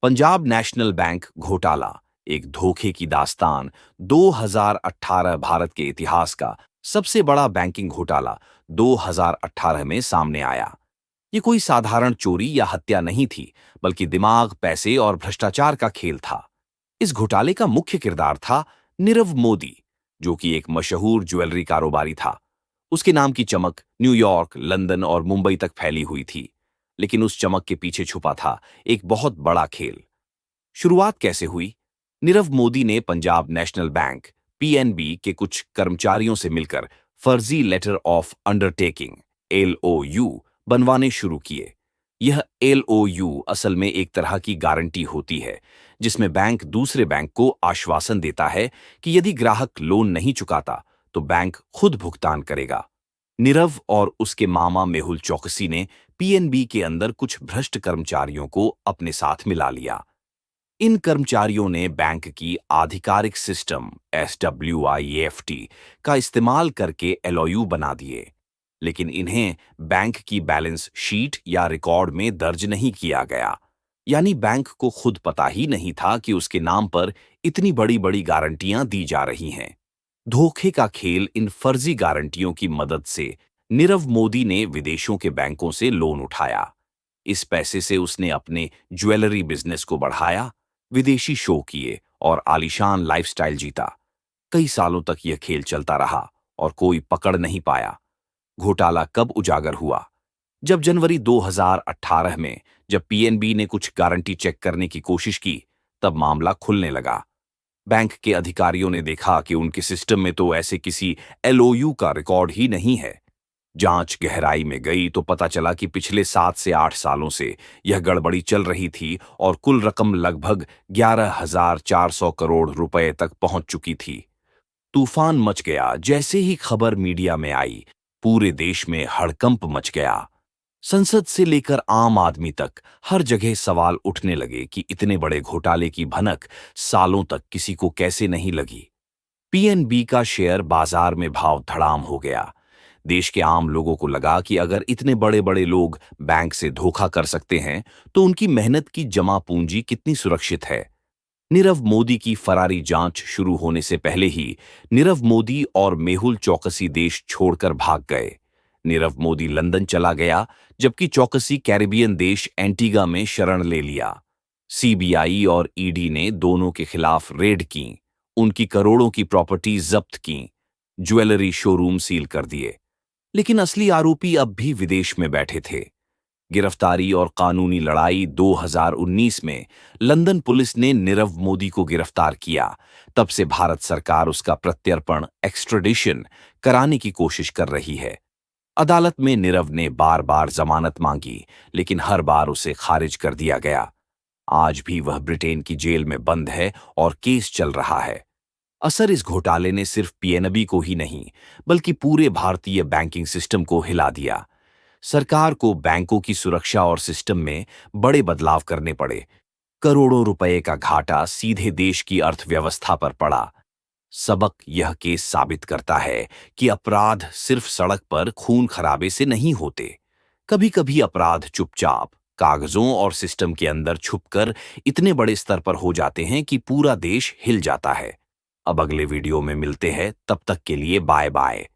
Punjab national bank घोटाला, एक धोखे की दास्तान। 2018 भारत के इतिहास का सबसे बड़ा बैंकिंग घोटाला 2018 में सामने आया। ये कोई साधारण चोरी या हत्या नहीं थी, बल्कि दिमाग, पैसे और भ्रष्टाचार का खेल था। इस घोटाले का मुख्य किरदार था नीरव मोदी, जो कि एक मशहूर ज्वेलरी कारोबारी था। उसके नाम की चमक न्यूयॉर्क, लंदन और मुंबई तक फैली हुई थी। लेकिन उस चमक के पीछे छुपा था एक बहुत बड़ा खेल। शुरुआत कैसे हुई? नीरव मोदी ने पंजाब नेशनल बैंक पीएनबी के कुछ कर्मचारियों से मिलकर फर्जी लेटर ऑफ अंडरटेकिंग एलओयू बनवाने शुरू किए। यह एलओयू असल में एक तरह की गारंटी होती है, जिसमें बैंक दूसरे बैंक को आश्वासन देता है कि यदि ग्राहक लोन नहीं चुकाता तो बैंक खुद भुगतान करेगा। नीरव और उसके मामा मेहुल चौकसी ने पीएनबी के अंदर कुछ भ्रष्ट कर्मचारियों को अपने साथ मिला लिया। इन कर्मचारियों ने बैंक की आधिकारिक सिस्टम SWIFT का इस्तेमाल करके एलओयू बना दिए, लेकिन इन्हें बैंक की बैलेंस शीट या रिकॉर्ड में दर्ज नहीं किया गया। यानी बैंक को खुद पता ही नहीं था कि उसके नाम पर इतनी बड़ी बड़ी गारंटियां दी जा रही हैं। धोखे का खेल इन फर्जी गारंटियों की मदद से नीरव मोदी ने विदेशों के बैंकों से लोन उठाया। इस पैसे से उसने अपने ज्वेलरी बिजनेस को बढ़ाया, विदेशी शो किए और आलीशान लाइफस्टाइल जीता। कई सालों तक यह खेल चलता रहा और कोई पकड़ नहीं पाया। घोटाला कब उजागर हुआ? जब जनवरी 2018 में जब पीएनबी ने कुछ गारंटी चेक करने की कोशिश की, तब मामला खुलने लगा। बैंक के अधिकारियों ने देखा कि उनके सिस्टम में तो ऐसे किसी एलओयू का रिकॉर्ड ही नहीं है। जांच गहराई में गई तो पता चला कि पिछले 7 से 8 सालों से यह गड़बड़ी चल रही थी और कुल रकम लगभग 11,400 करोड़ रुपए तक पहुंच चुकी थी। तूफान मच गया जैसे ही खबर मीडिया में आई। पूरे देश में हड़कंप मच गया। संसद से लेकर आम आदमी तक हर जगह सवाल उठने लगे कि इतने बड़े घोटाले की भनक सालों तक किसी को कैसे नहीं लगी। पीएनबी का शेयर बाजार में भाव धड़ाम हो गया। देश के आम लोगों को लगा कि अगर इतने बड़े बड़े लोग बैंक से धोखा कर सकते हैं, तो उनकी मेहनत की जमा पूंजी कितनी सुरक्षित है। नीरव मोदी की फरारी जांच शुरू होने से पहले ही नीरव मोदी और मेहुल चौकसी देश छोड़कर भाग गए। नीरव मोदी लंदन चला गया, जबकि चौकसी कैरिबियन देश एंटीगा में शरण ले लिया। सीबीआई और ईडी ने दोनों के खिलाफ रेड की, उनकी करोड़ों की प्रॉपर्टी जब्त की, ज्वेलरी शोरूम सील कर दिए। लेकिन असली आरोपी अब भी विदेश में बैठे थे। गिरफ्तारी और कानूनी लड़ाई 2019 में लंदन पुलिस ने नीरव मोदी को गिरफ्तार किया। तब से भारत सरकार उसका प्रत्यर्पण एक्स्ट्रेडिशन कराने की कोशिश कर रही है। अदालत में नीरव ने बार बार जमानत मांगी, लेकिन हर बार उसे खारिज कर दिया गया। आज भी वह ब्रिटेन की जेल में बंद है और केस चल रहा है। असर इस घोटाले ने सिर्फ पीएनबी को ही नहीं, बल्कि पूरे भारतीय बैंकिंग सिस्टम को हिला दिया। सरकार को बैंकों की सुरक्षा और सिस्टम में बड़े बदलाव करने पड़े। करोड़ों रुपए का घाटा सीधे देश की अर्थव्यवस्था पर पड़ा। सबक यह केस साबित करता है कि अपराध सिर्फ सड़क पर खून खराबे से नहीं होते। कभी कभी अपराध चुपचाप कागजों और सिस्टम के अंदर छुपकर इतने बड़े स्तर पर हो जाते हैं कि पूरा देश हिल जाता है। अब अगले वीडियो में मिलते हैं, तब तक के लिए बाय बाय।